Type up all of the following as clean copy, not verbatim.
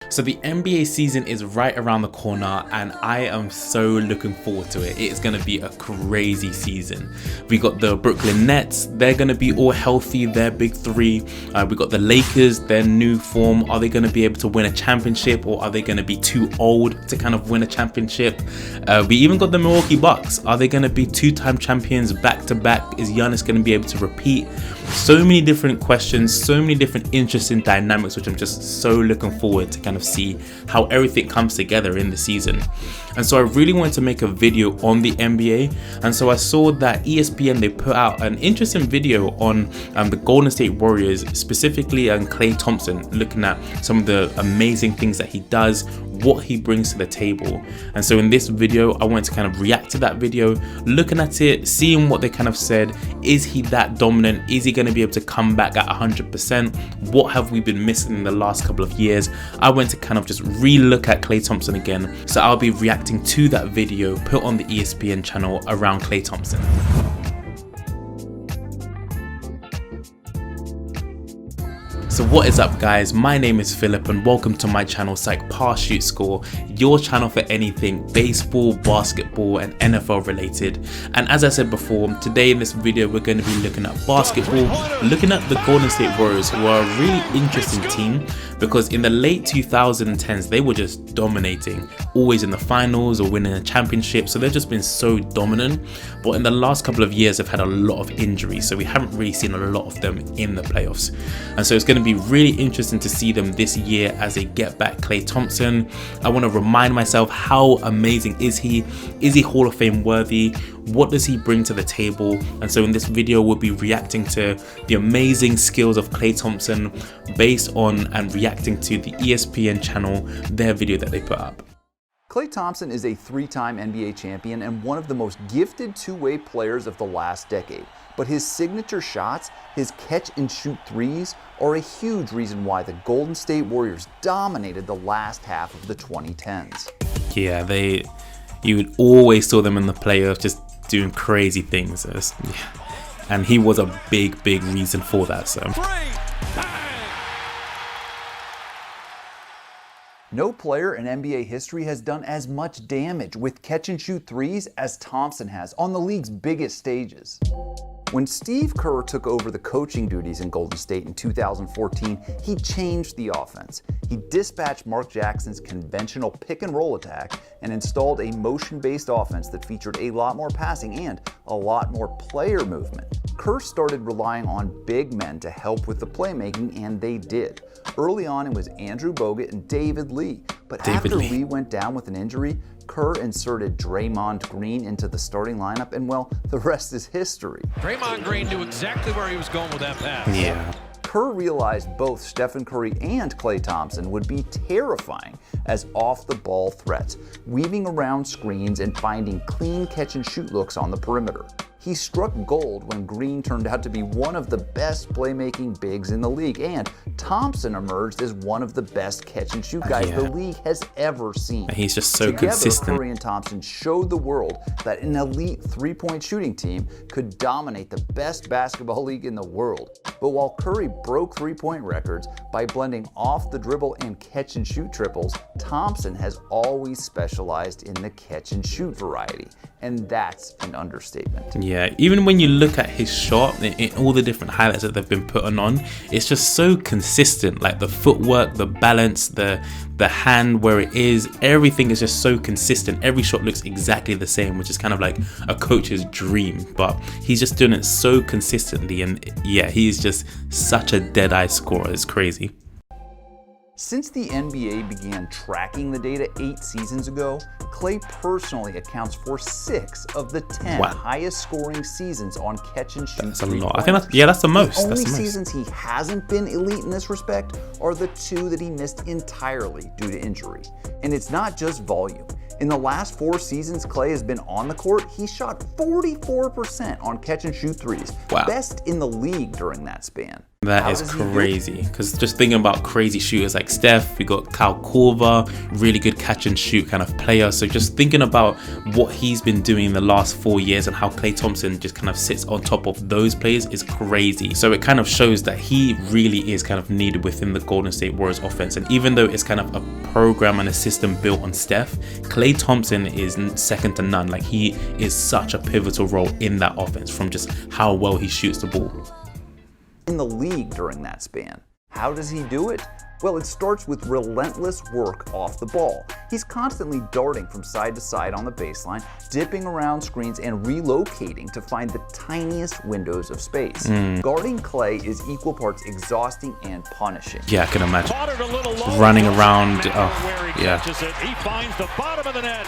So the NBA season is right around the corner and I am so looking forward to it. It's going to be a crazy season. We got the Brooklyn Nets, they're going to be all healthy, their big three. We got the Lakers, their new form. Are they going to be able to win a championship, or are they going to be too old to kind of win a championship? We even got the Milwaukee Bucks. Are they going to be two-time champions back to back? Is Giannis going to be able to repeat? So many different questions, so many different interesting dynamics, which I'm just so looking forward to kind of see how everything comes together in the season. And so I really wanted to make a video on the NBA, and so I saw that ESPN, they put out an interesting video on the Golden State Warriors, specifically Klay Thompson, looking at some of the amazing things that he does, what he brings to the table. And so in this video, I wanted to kind of react to that video, looking at it, seeing what they kind of said. Is he that dominant? Is he going to be able to come back at 100%? What have we been missing in the last couple of years? I went to kind of just re-look at Klay Thompson again. So I'll be reacting to that video put on the ESPN channel around Klay Thompson. So what is up guys, my name is Philip and welcome to my channel Psych-pass Shoot Score, your channel for anything baseball, basketball and NFL related. And as I said before, today in this video we're going to be looking at basketball, looking at the Golden State Warriors, who are a really interesting team because in the late 2010s they were just dominating, always in the finals or winning a championship, so they've just been so dominant. But in the last couple of years they've had a lot of injuries, so we haven't really seen a lot of them in the playoffs. And so it's going to be really interesting to see them this year as they get back Klay Thompson. I want to remind myself, how amazing is he? Is he Hall of Fame worthy? What does he bring to the table? And so in this video we'll be reacting to the amazing skills of Klay Thompson based on and reacting to the ESPN channel, their video that they put up. Klay Thompson is a three-time NBA champion and one of the most gifted two-way players of the last decade. But his signature shots, his catch-and-shoot threes, are a huge reason why the Golden State Warriors dominated the last half of the 2010s. Yeah, you would always saw them in the playoffs just doing crazy things. And he was a big reason for that. So. No player in NBA history has done as much damage with catch-and-shoot threes as Thompson has on the league's biggest stages. When Steve Kerr took over the coaching duties in Golden State in 2014, he changed the offense. He dispatched Mark Jackson's conventional pick-and-roll attack and installed a motion-based offense that featured a lot more passing and a lot more player movement. Kerr started relying on big men to help with the playmaking, and they did. Early on, it was Andrew Bogut and David Lee, but after Lee went down with an injury, Kerr inserted Draymond Green into the starting lineup, and well, the rest is history. Draymond Green knew exactly where he was going with that pass. Yeah. Kerr realized both Stephen Curry and Klay Thompson would be terrifying as off-the-ball threats, weaving around screens and finding clean catch-and-shoot looks on the perimeter. He struck gold when Green turned out to be one of the best playmaking bigs in the league, and Thompson emerged as one of the best catch-and-shoot guys the league has ever seen. He's just so Together, consistent. Curry and Thompson showed the world that an elite three-point shooting team could dominate the best basketball league in the world. But while Curry broke three-point records by blending off the dribble and catch-and-shoot triples, Thompson has always specialized in the catch-and-shoot variety, and that's an understatement. Yeah, even when you look at his shot in all the different highlights that they've been putting on, it's just so consistent. Like the footwork, the balance, the hand where it is, everything is just so consistent. Every shot looks exactly the same, which is kind of like a coach's dream, but he's just doing it so consistently. And yeah, he's just such a dead-eye scorer. It's crazy. Since the NBA began tracking the data 8 seasons ago, Klay personally accounts for 6 of the 10 highest scoring seasons on catch-and-shoot. That's a lot. I think that's the most. The only seasons he hasn't been elite in this respect are the 2 that he missed entirely due to injury. And it's not just volume. In the last 4 seasons Klay has been on the court, he shot 44% on catch-and-shoot threes, best in the league during that span. That is crazy, because just thinking about crazy shooters like Steph, we got Kyle Korver, really good catch and shoot kind of player. So just thinking about what he's been doing in the last 4 years and how Klay Thompson just kind of sits on top of those players is crazy. So it kind of shows that he really is kind of needed within the Golden State Warriors offense. And even though it's kind of a program and a system built on Steph, Klay Thompson is second to none. Like, he is such a pivotal role in that offense from just how well he shoots the ball in the league during that span. How does he do it? Well, it starts with relentless work off the ball. He's constantly darting from side to side on the baseline, dipping around screens and relocating to find the tiniest windows of space. Guarding Klay is equal parts exhausting and punishing. Yeah, I can imagine. Running around, yeah. He finds the bottom of the net.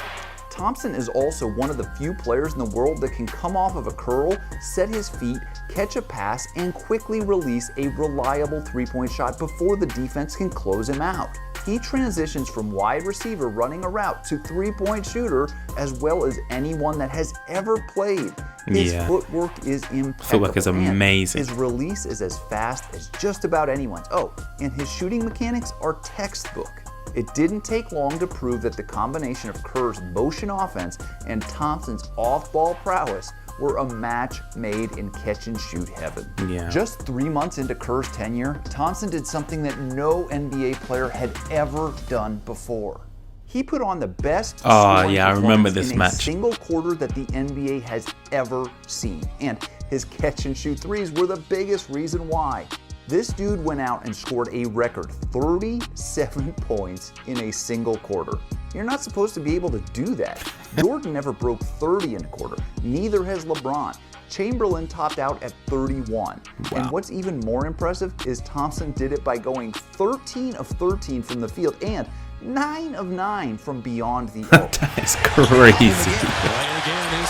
Thompson is also one of the few players in the world that can come off of a curl, set his feet, catch a pass, and quickly release a reliable three-point shot before the defense can close him out. He transitions from wide receiver running a route to three-point shooter as well as anyone that has ever played. His footwork is impeccable. Footwork is amazing. His release is as fast as just about anyone's. Oh, and his shooting mechanics are textbook. It didn't take long to prove that the combination of Kerr's motion offense and Thompson's off-ball prowess were a match made in catch-and-shoot heaven. Just 3 months into Kerr's tenure, Thompson did something that no NBA player had ever done before. He put on the best I remember this match. Single quarter that the NBA has ever seen, and his catch-and-shoot threes were the biggest reason why. This dude went out and scored a record 37 points in a single quarter. You're not supposed to be able to do that. Jordan never broke 30 in a quarter. Neither has LeBron. Chamberlain topped out at 31. Wow. And what's even more impressive is Thompson did it by going 13 of 13 from the field and 9 of 9 from beyond the arc. That is crazy.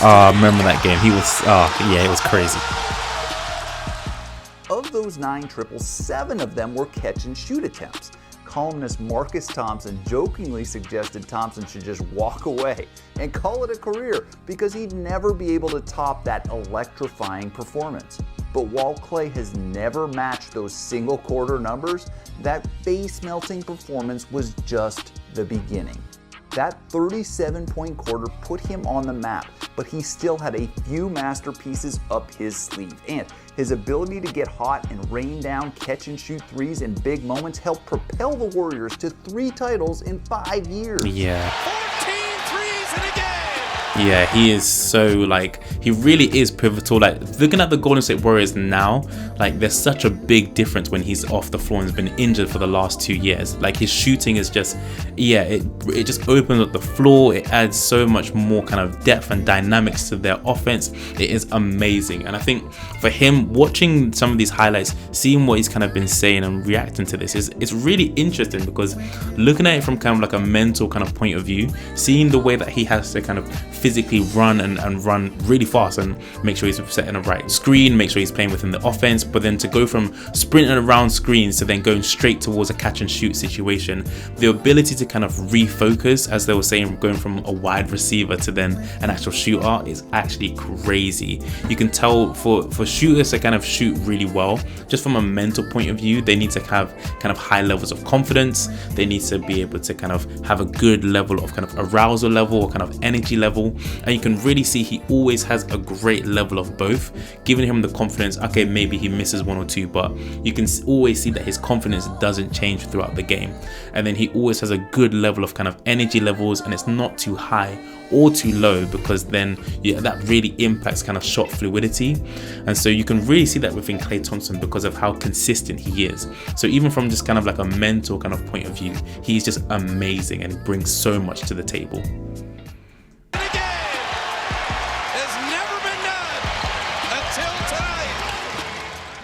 I remember that game. It was crazy. Of those 9 triples, 7 of them were catch-and-shoot attempts. Columnist Marcus Thompson jokingly suggested Thompson should just walk away and call it a career because he'd never be able to top that electrifying performance. But while Klay has never matched those single quarter numbers, that face-melting performance was just the beginning. That 37-point quarter put him on the map, but he still had a few masterpieces up his sleeve. And his ability to get hot and rain down catch-and-shoot threes in big moments helped propel the Warriors to 3 titles in 5 years. 14 threes in a game! Yeah, he is so, he really is pivotal. Looking at the Golden State Warriors now, there's such a big difference when he's off the floor and has been injured for the last 2 years. His shooting is just, it just opens up the floor. It adds so much more kind of depth and dynamics to their offense. It is amazing. And I think for him, watching some of these highlights, seeing what he's kind of been saying and reacting to this, it's really interesting because looking at it from kind of a mental kind of point of view, seeing the way that he has to kind of physically run and run really fast and make sure he's setting the right screen, make sure he's playing within the offense, but then to go from sprinting around screens to then going straight towards a catch and shoot situation, the ability to kind of refocus, as they were saying, going from a wide receiver to then an actual shooter is actually crazy. You can tell for shooters to kind of shoot really well, just from a mental point of view, they need to have kind of high levels of confidence. They need to be able to kind of have a good level of kind of arousal level or kind of energy level. And you can really see he always has a great level of both, giving him the confidence. Okay, maybe he misses 1 or 2, but you can always see that his confidence doesn't change throughout the game. And then he always has a good level of kind of energy levels, and it's not too high or too low, because then that really impacts kind of shot fluidity. And so you can really see that within Klay Thompson because of how consistent he is. So even from just kind of a mental kind of point of view, he's just amazing and he brings so much to the table.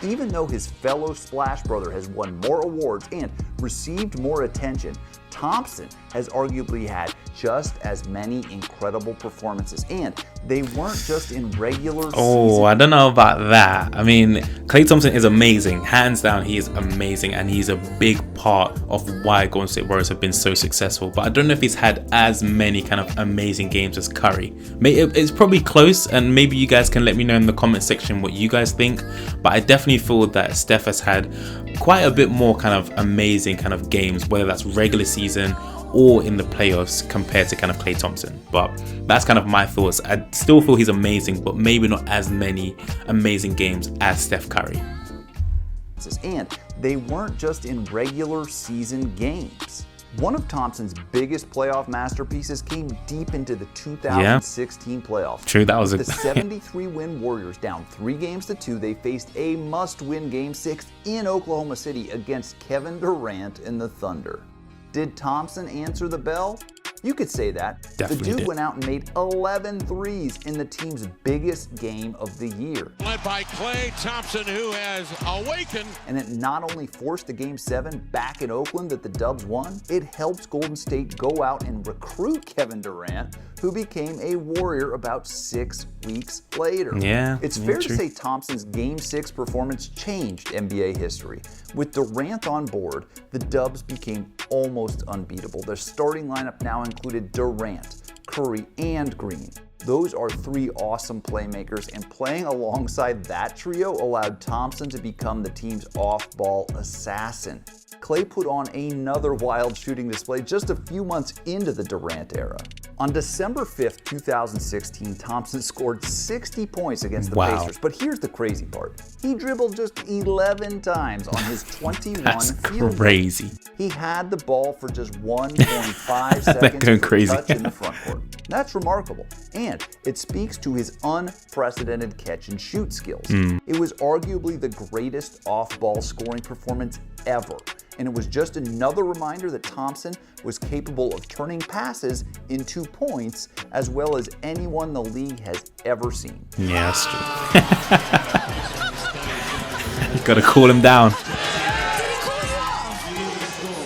Even though his fellow Splash brother has won more awards and received more attention, Thompson has arguably had just as many incredible performances, and they weren't just in regular season. I don't know about that. I mean, Klay Thompson is amazing. Hands down, he is amazing, and he's a big part of why Golden State Warriors have been so successful. But I don't know if he's had as many kind of amazing games as Curry. It's probably close, and maybe you guys can let me know in the comment section what you guys think. But I definitely feel that Steph has had quite a bit more kind of amazing kind of games, whether that's regular season or in the playoffs, compared to kind of Klay Thompson. But that's kind of my thoughts. I still feel he's amazing, but maybe not as many amazing games as Steph Curry. And they weren't just in regular season games. One of Thompson's biggest playoff masterpieces came deep into the 2016 playoffs. True, that was the 73-win Warriors down 3-2. They faced a must-win Game 6 in Oklahoma City against Kevin Durant and the Thunder. Did Thompson answer the bell? You could say that. Definitely the dude did. went out and made 11 threes in the team's biggest game of the year. Led by Klay Thompson, who has awakened. And it not only forced a Game 7 back in Oakland that the Dubs won, it helped Golden State go out and recruit Kevin Durant, who became a Warrior about 6 weeks later. Yeah, it's fair to say Thompson's Game 6 performance changed NBA history. With Durant on board, the Dubs became almost unbeatable. Their starting lineup now included Durant, Curry, and Green. Those are 3 awesome playmakers, and playing alongside that trio allowed Thompson to become the team's off-ball assassin. Klay put on another wild shooting display just a few months into the Durant era. On December 5th, 2016, Thompson scored 60 points against the Pacers. But here's the crazy part. He dribbled just 11 times on his 21 That's field crazy. goals. He had the ball for just 1.5 seconds going per crazy. touch in the front court. That's remarkable. And it speaks to his unprecedented catch and shoot skills. It was arguably the greatest off-ball scoring performance ever. And it was just another reminder that Thompson was capable of turning passes into points, as well as anyone the league has ever seen. Yeah, that's true. You gotta cool him down.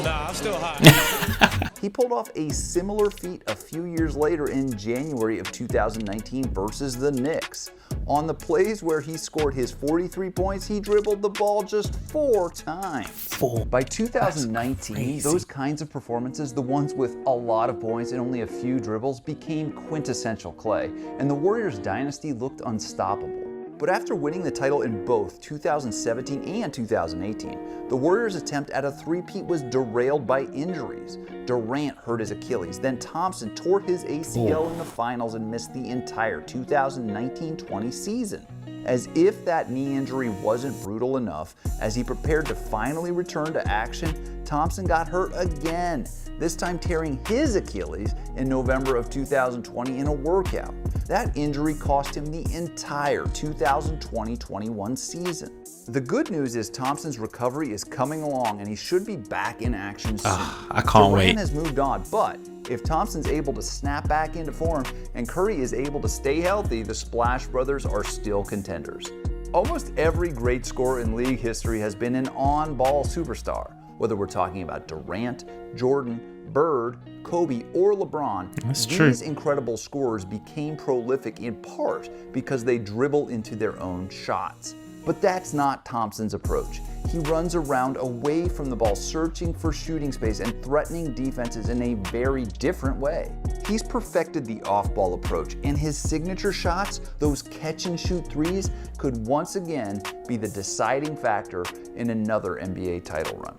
Nah, I'm still hot. He pulled off a similar feat a few years later in January of 2019 versus the Knicks. On the plays where he scored his 43 points, he dribbled the ball just 4 times. By 2019, those kinds of performances, the ones with a lot of points and only a few dribbles, became quintessential Klay, and the Warriors dynasty looked unstoppable. But after winning the title in both 2017 and 2018, the Warriors' attempt at a three-peat was derailed by injuries. Durant hurt his Achilles, then Thompson tore his ACL in the finals and missed the entire 2019-20 season. As if that knee injury wasn't brutal enough, as he prepared to finally return to action, Thompson got hurt again, this time tearing his Achilles in November of 2020 in a workout. That injury cost him the entire 2020-21 season. The good news is Thompson's recovery is coming along and he should be back in action soon. I can't wait. Durant has moved on, but if Thompson's able to snap back into form and Curry is able to stay healthy, the Splash Brothers are still contenders. Almost every great scorer in league history has been an on-ball superstar, whether we're talking about Durant, Jordan, Bird, Kobe, or LeBron. That's true. These incredible scorers became prolific in part because they dribble into their own shots. But that's not Thompson's approach. He runs around away from the ball, searching for shooting space and threatening defenses in a very different way. He's perfected the off-ball approach, and his signature shots, those catch-and-shoot threes, could once again be the deciding factor in another NBA title run.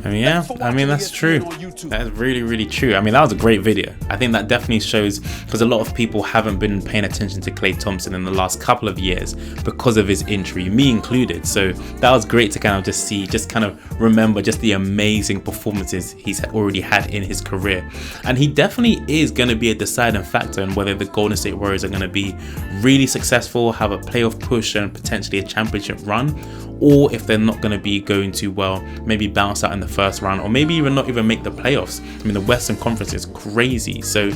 Yeah, I mean, that's true. That's really, really true. I mean, that was a great video. I think that definitely shows, because a lot of people haven't been paying attention to Klay Thompson in the last couple of years because of his injury, me included. So that was great to kind of just see, just kind of remember just the amazing performances he's already had in his career. And he definitely is going to be a deciding factor in whether the Golden State Warriors are going to be really successful, have a playoff push and potentially a championship run, or if they're not going to be going too well, maybe bounce out in the first round, or maybe even not even make the playoffs. I mean, the Western Conference is crazy, so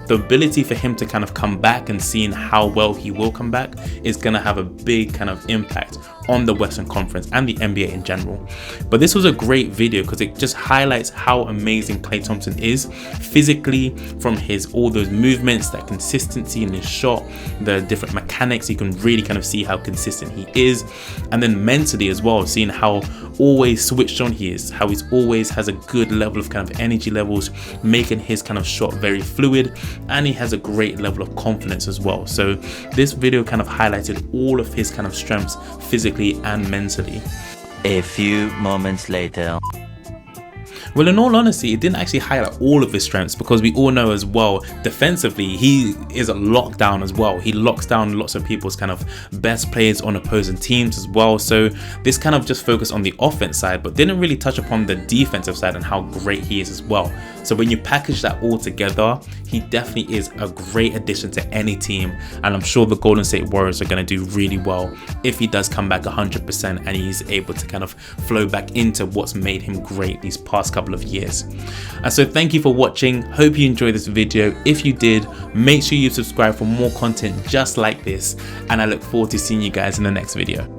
the ability for him to kind of come back and seeing how well he will come back is going to have a big kind of impact on the Western Conference and the NBA in general. But this was a great video because it just highlights how amazing Klay Thompson is physically, from his all those movements, that consistency in his shot, the different mechanics. You can really kind of see how consistent he is, and then mentally as well, seeing how always switched on he is, how he's always has a good level of kind of energy levels, making his kind of shot very fluid, and he has a great level of confidence as well. So this video kind of highlighted all of his kind of strengths physically and mentally. A few moments later. Well, in all honesty, it didn't actually highlight all of his strengths, because we all know as well, defensively, he is a lockdown as well. He locks down lots of people's kind of best players on opposing teams as well. So this kind of just focused on the offense side, but didn't really touch upon the defensive side and how great he is as well. So when you package that all together, he definitely is a great addition to any team. And I'm sure the Golden State Warriors are going to do really well if he does come back 100% and he's able to kind of flow back into what's made him great these past couple of years. And so thank you for watching. Hope you enjoyed this video. If you did, make sure you subscribe for more content just like this, and I look forward to seeing you guys in the next video.